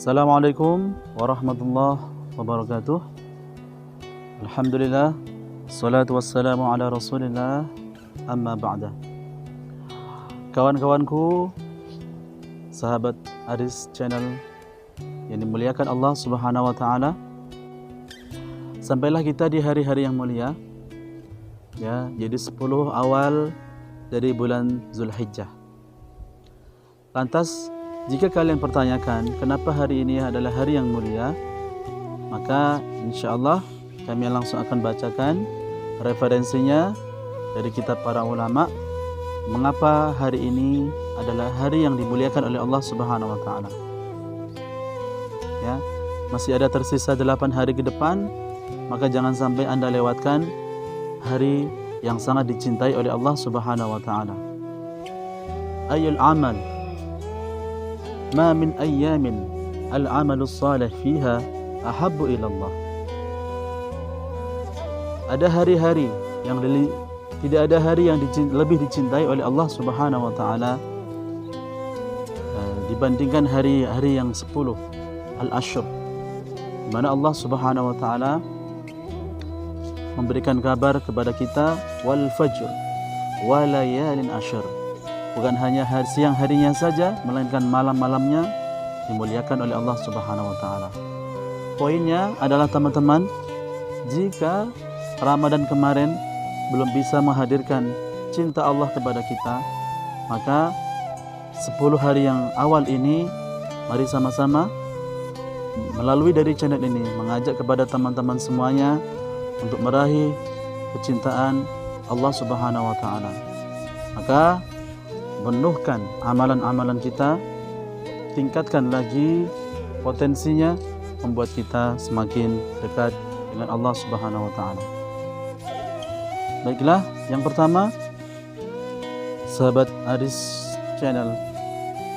Assalamualaikum warahmatullahi wabarakatuh. Alhamdulillah, salatu wassalamu ala rasulillah, amma ba'da. Kawan-kawanku, sahabat Aris Channel yang dimuliakan Allah Subhanahu wa taala, sampailah kita di hari-hari yang mulia, ya, jadi 10 awal dari bulan Zulhijjah. Lantas, jika kalian pertanyakan kenapa hari ini adalah hari yang mulia, maka insya-Allah kami langsung akan bacakan referensinya dari kitab para ulama, mengapa hari ini adalah hari yang dimuliakan oleh Allah Subhanahu wa taala. Ya, masih ada tersisa 8 hari ke depan, maka jangan sampai Anda lewatkan hari yang sangat dicintai oleh Allah Subhanahu wa taala. Ayul amal ma min ayyamin al-amalus salih fiha ahabbu ila Allah. Ada hari-hari yang tidak ada hari yang lebih dicintai oleh Allah Subhanahu wa taala dibandingkan hari-hari yang 10 al-ashr, di mana Allah Subhanahu wa taala memberikan kabar kepada kita wal fajr wa layalin ashr. Bukan hanya siang harinya saja, melainkan malam-malamnya dimuliakan oleh Allah Subhanahu wa taala. Poinnya adalah teman-teman, jika Ramadan kemarin belum bisa menghadirkan cinta Allah kepada kita, maka 10 hari yang awal ini mari sama-sama melalui dari channel ini mengajak kepada teman-teman semuanya untuk meraih kecintaan Allah Subhanahu wa taala. Maka penuhkan amalan-amalan kita, tingkatkan lagi potensinya, membuat kita semakin dekat dengan Allah Subhanahu wa taala. Baiklah, yang pertama, sahabat Aris Channel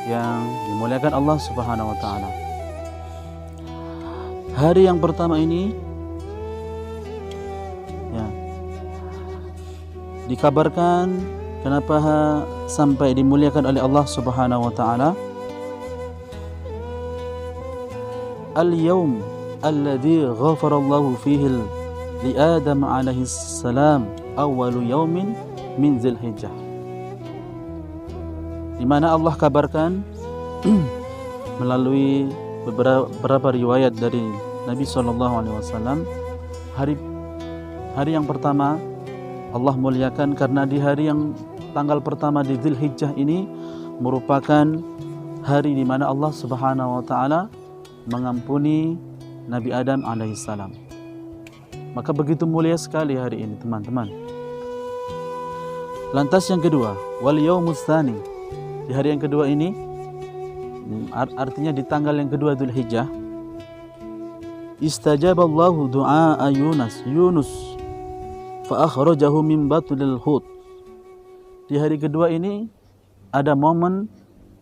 yang dimuliakan Allah Subhanahu wa taala. Hari yang pertama ini ya, dikabarkan kenapa sampai dimuliakan oleh Allah Subhanahu wa taala. Al-yawm alladhi ghafarallahu fihi li Adam alaihi salam awwalu yawmin min Zulhijjah. Di mana Allah kabarkan melalui beberapa riwayat dari Nabi sallallahu alaihi wasallam, hari yang pertama Allah muliakan karena di hari yang tanggal pertama di Zulhijjah ini merupakan hari di mana Allah Subhanahu wa taala mengampuni Nabi Adam alaihissalam. Maka begitu mulia sekali hari ini, teman-teman. Lantas yang kedua, wal yaumus tsani. Di hari yang kedua ini, artinya di tanggal yang kedua Zulhijjah, istajaballahu du'a Yunus fa akhrajahu min batnil hut. Di hari kedua ini ada momen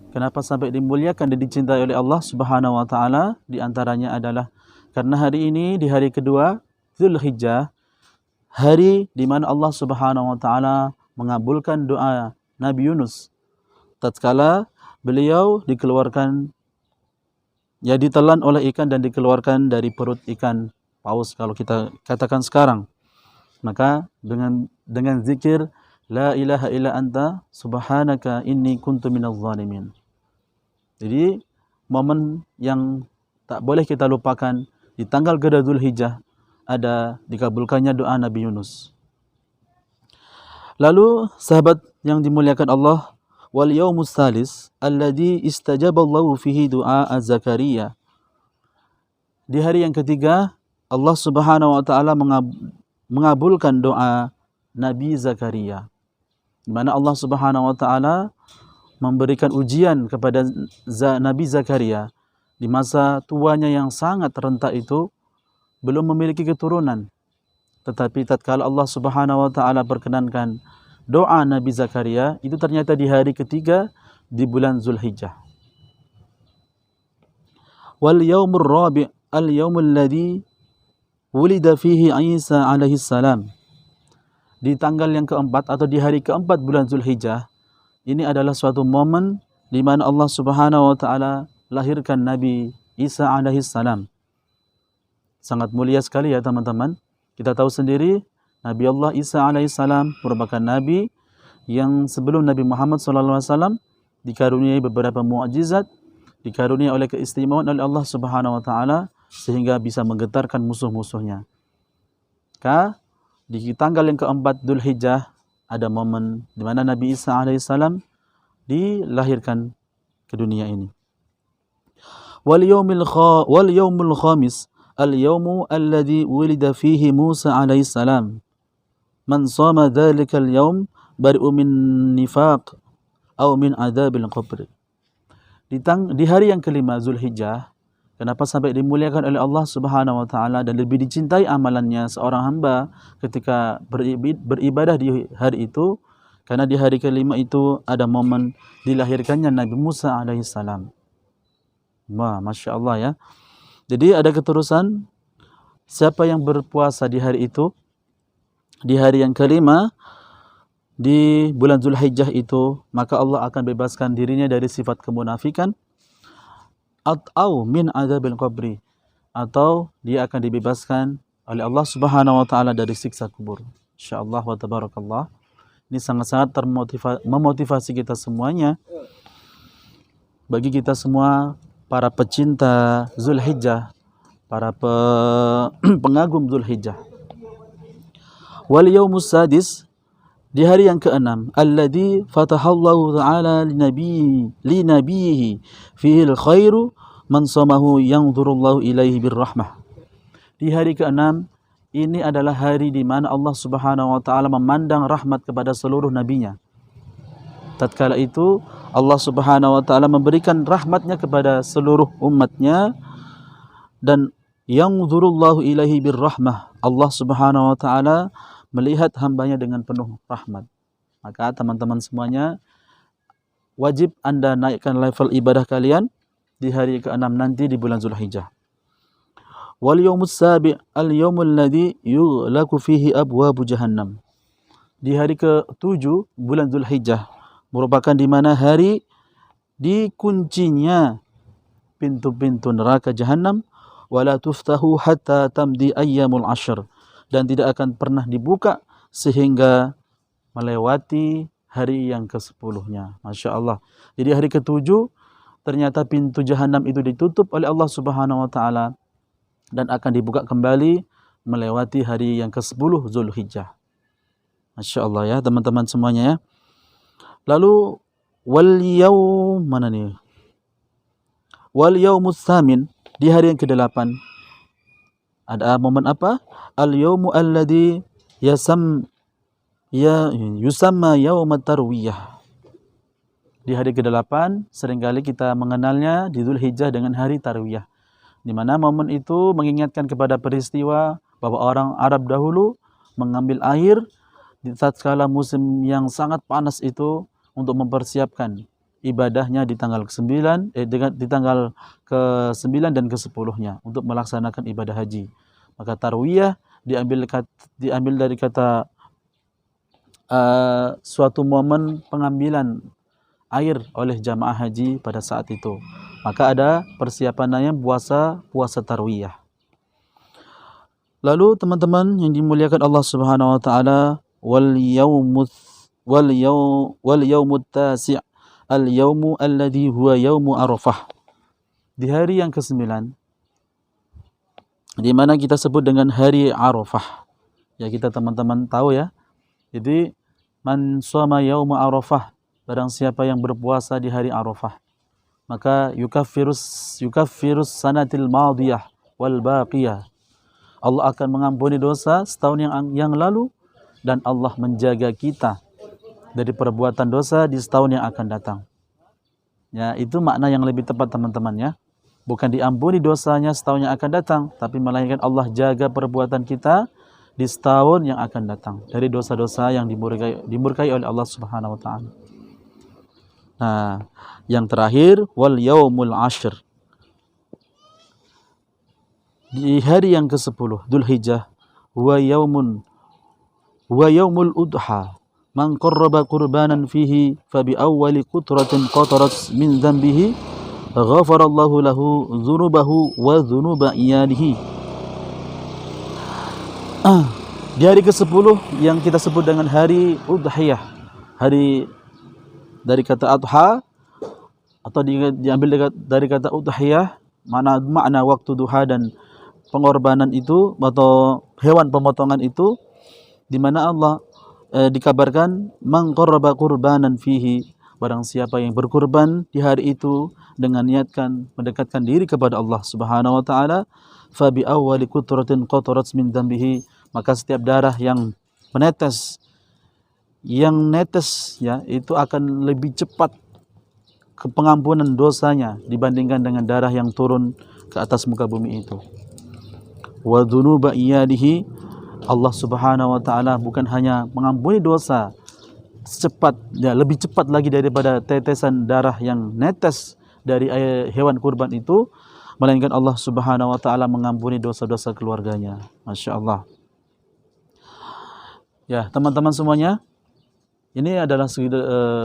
kenapa sampai dimuliakan dan dicintai oleh Allah Subhanahu wa taala. Di antaranya adalah karena hari ini di hari kedua Zulhijjah, hari di mana Allah Subhanahu wa taala mengabulkan doa Nabi Yunus tatkala beliau dikeluarkan, ya, ditelan oleh ikan dan dikeluarkan dari perut ikan paus kalau kita katakan sekarang. Maka dengan zikir la ilaha illa anta subhanaka inni kuntu minadh dhalimin. Jadi momen yang tak boleh kita lupakan di tanggal kedua Zulhijjah ada dikabulkannya doa Nabi Yunus. Lalu sahabat yang dimuliakan Allah, wal yaumus tsalis alladzi istajaballahu fihi du'a Zakaria. Di hari yang ketiga Allah Subhanahu wa taala mengabulkan doa Nabi Zakaria, di mana Allah Subhanahu wa taala memberikan ujian kepada Nabi Zakaria di masa tuanya yang sangat renta itu, belum memiliki keturunan. Tetapi tatkala Allah Subhanahu wa taala perkenankan doa Nabi Zakaria, itu ternyata di hari ketiga di bulan Zulhijjah. Wal yaumur rabi' al yaumul ladzi wulida fihi Isa alaihi salam. Di tanggal yang keempat atau di hari keempat bulan Zulhijjah, ini adalah suatu momen di mana Allah Subhanahu wa taala lahirkan Nabi Isa alaihi salam. Sangat mulia sekali ya teman-teman. Kita tahu sendiri Nabi Allah Isa alaihi salam merupakan nabi yang sebelum Nabi Muhammad SAW dikaruniai beberapa mukjizat, dikaruniai oleh keistimewaan oleh Allah Subhanahu wa taala sehingga bisa menggetarkan musuh-musuhnya. Di tanggal yang keempat Dzulhijjah ada momen di mana Nabi Isa alaihissalam dilahirkan ke dunia ini. Wal yaumul khamis al-yaumu alladhi wulida fihi Musa alaihissalam. Man shama dzalikal yaum bari'u min nifaq atau min adzabil qabr. Di hari yang kelima Dzulhijjah, kenapa sampai dimuliakan oleh Allah Subhanahu wa taala dan lebih dicintai amalannya seorang hamba ketika beribadah di hari itu? Karena di hari kelima itu ada momen dilahirkannya Nabi Musa alaihissalam. Wah, Masya Allah ya. Jadi ada keterusan, siapa yang berpuasa di hari itu, di hari yang kelima, di bulan Dzulhijjah itu, maka Allah akan bebaskan dirinya dari sifat kemunafikan, atau min adzabil qabri, atau dia akan dibebaskan oleh Allah Subhanahu wa taala dari siksa kubur. Insyaallah wa tabarakallah. Ini sangat-sangat memotivasi kita semuanya. Bagi kita semua para pecinta Dzulhijjah, para pengagum Dzulhijjah. Wal yaumus sadis, di hari yang keenam, alladzi fatahallahu ta'ala li nabiyhi fihi al-khairu man samahu yanzurullahu ilaihi birrahmah. Di hari keenam ini adalah hari di mana Allah Subhanahu wa taala memandang rahmat kepada seluruh nabinya. Tatkala itu Allah Subhanahu wa taala memberikan rahmatnya kepada seluruh umatnya dan yanzurullahu ilaihi birrahmah. Allah Subhanahu wa taala melihat hambanya dengan penuh rahmat. Maka teman-teman semuanya wajib Anda naikkan level ibadah kalian di hari ke-6 nanti di bulan Dzulhijjah. Wal yaumus sabi' al yaumul ladzi yughlaqu fihi abwabu jahannam. Di hari ke-7 bulan Dzulhijjah merupakan di mana hari dikuncinya pintu-pintu neraka Jahannam, wala tuftahu hatta tamdi ayyamul ashr, dan tidak akan pernah dibuka sehingga melewati hari yang ke-10-nya. Masya Allah. Jadi hari ke-7 ternyata pintu Jahannam itu ditutup oleh Allah Subhanahu wa taala dan akan dibuka kembali melewati hari yang ke-10 Dzulhijjah. Masya Allah ya teman-teman semuanya ya. Lalu wal yaum mana nih? Wal yaumus tsamin, di hari yang ke-8 ada momen apa? Al yaumu alladzi yusamma yaumat tarwiyah. Di hari ke-8 seringkali kita mengenalnya di Dzulhijjah dengan hari tarwiyah, di mana momen itu mengingatkan kepada peristiwa bahwa orang Arab dahulu mengambil air di tatkala musim yang sangat panas itu untuk mempersiapkan ibadahnya di tanggal ke-9 di tanggal ke-9 dan ke-10-nya untuk melaksanakan ibadah haji. Maka tarwiyah diambil dari kata suatu momen pengambilan air oleh jamaah haji pada saat itu. Maka ada persiapannya puasa tarwiyah. Lalu teman-teman yang dimuliakan Allah Subhanahu wa taala, wal yaumut tasi' al yaumu alladhi huwa yaumu Arafah. Di hari yang ke-9 di mana kita sebut dengan hari Arafah. Ya kita teman-teman tahu ya. Jadi man shoma yauma Arafah, barang siapa yang berpuasa di hari Arafah, maka yukaffirus sanatil madiyah wal baqiyah. Allah akan mengampuni dosa setahun yang lalu dan Allah menjaga kita dari perbuatan dosa di setahun yang akan datang. Ya, itu makna yang lebih tepat teman-teman ya. Bukan diampuni dosanya setahun yang akan datang, tapi melainkan Allah jaga perbuatan kita di setahun yang akan datang dari dosa-dosa yang dimurkai oleh Allah Subhanahu wa taala. Nah, yang terakhir wal yaumul ashr. Di hari yang ke-10 Dzulhijjah, huwa yaumul udha. Man qarraba qurbanan fihi fa bi awwali qutratin qatarat min dhanbihi ghafarallahu lahu dzunubahu wa dzunuba iyalihi. Di hari ke-10 yang kita sebut dengan hari Udhiyah, hari dari kata adha atau diambil dari kata udhiyah, makna waktu duha dan pengorbanan itu atau hewan pemotongan itu, di mana Allah dikabarkan man qarraba qurbanan fihi, barang siapa yang berkurban di hari itu dengan niatkan mendekatkan diri kepada Allah Subhanahu wa taala, fa bi awwali qutratin qatarat min dambihi, maka setiap darah yang netes ya itu akan lebih cepat ke pengampunan dosanya dibandingkan dengan darah yang turun ke atas muka bumi itu. Wa dzunuba iyadihi, Allah Subhanahu wa taala bukan hanya mengampuni dosa lebih cepat lagi daripada tetesan darah yang netes dari hewan kurban itu, melainkan Allah Subhanahu wa taala mengampuni dosa-dosa keluarganya. Masya Allah. Ya, teman-teman semuanya, ini adalah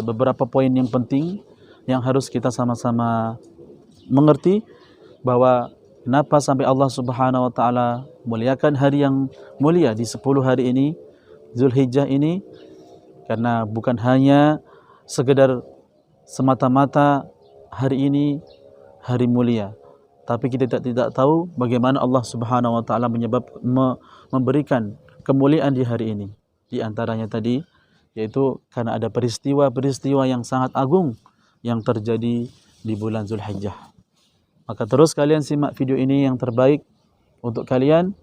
beberapa poin yang penting yang harus kita sama-sama mengerti, bahwa kenapa sampai Allah Subhanahu wa taala muliakan hari yang mulia di 10 hari ini, Zulhijjah ini, karena bukan hanya sekedar semata-mata hari ini hari mulia, tapi kita tidak tahu bagaimana Allah Subhanahu wa taala memberikan kemuliaan di hari ini. Di antaranya tadi yaitu karena ada peristiwa-peristiwa yang sangat agung yang terjadi di bulan Zulhijjah. Maka terus kalian simak video ini yang terbaik untuk kalian,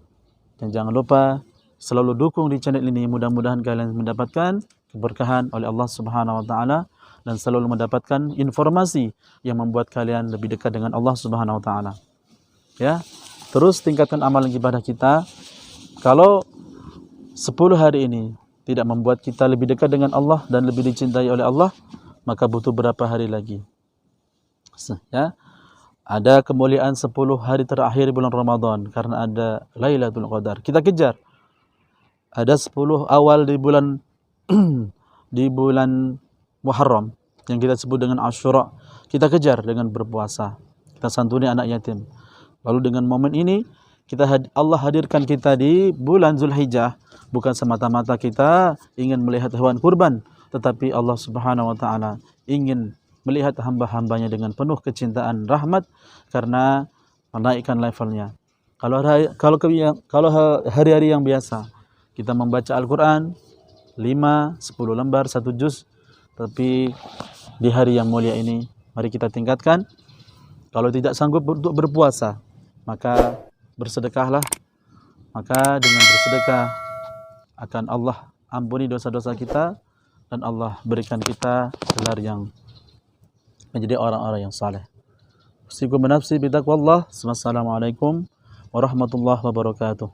dan jangan lupa selalu dukung di channel ini. Mudah-mudahan kalian mendapatkan keberkahan oleh Allah Subhanahu wa taala dan selalu mendapatkan informasi yang membuat kalian lebih dekat dengan Allah Subhanahu wa taala. Ya, terus tingkatkan amalan ibadah kita. Kalau 10 hari ini tidak membuat kita lebih dekat dengan Allah dan lebih dicintai oleh Allah, maka butuh berapa hari lagi? Ya, ada kemuliaan 10 hari terakhir bulan Ramadan karena ada Lailatul Qadar. Kita kejar. Ada 10 awal di bulan di bulan Muharram yang kita sebut dengan Asyura. Kita kejar dengan berpuasa. Kita santuni anak yatim. Lalu dengan momen ini Allah hadirkan kita di bulan Zulhijjah, bukan semata-mata kita ingin melihat hewan kurban, tetapi Allah Subhanahu wa taala ingin melihat hamba-hambanya dengan penuh kecintaan rahmat karena menaikkan levelnya. Kalau hari-hari yang biasa kita membaca Al-Qur'an 5, 10 lembar, 1 juz, tapi di hari yang mulia ini mari kita tingkatkan. Kalau tidak sanggup untuk berpuasa, maka bersedekahlah. Maka dengan bersedekah akan Allah ampuni dosa-dosa kita dan Allah berikan kita gelar yang menjadi orang-orang yang saleh. Usikum binafsi bitaqwallah. Wassalamualaikum warahmatullahi wabarakatuh.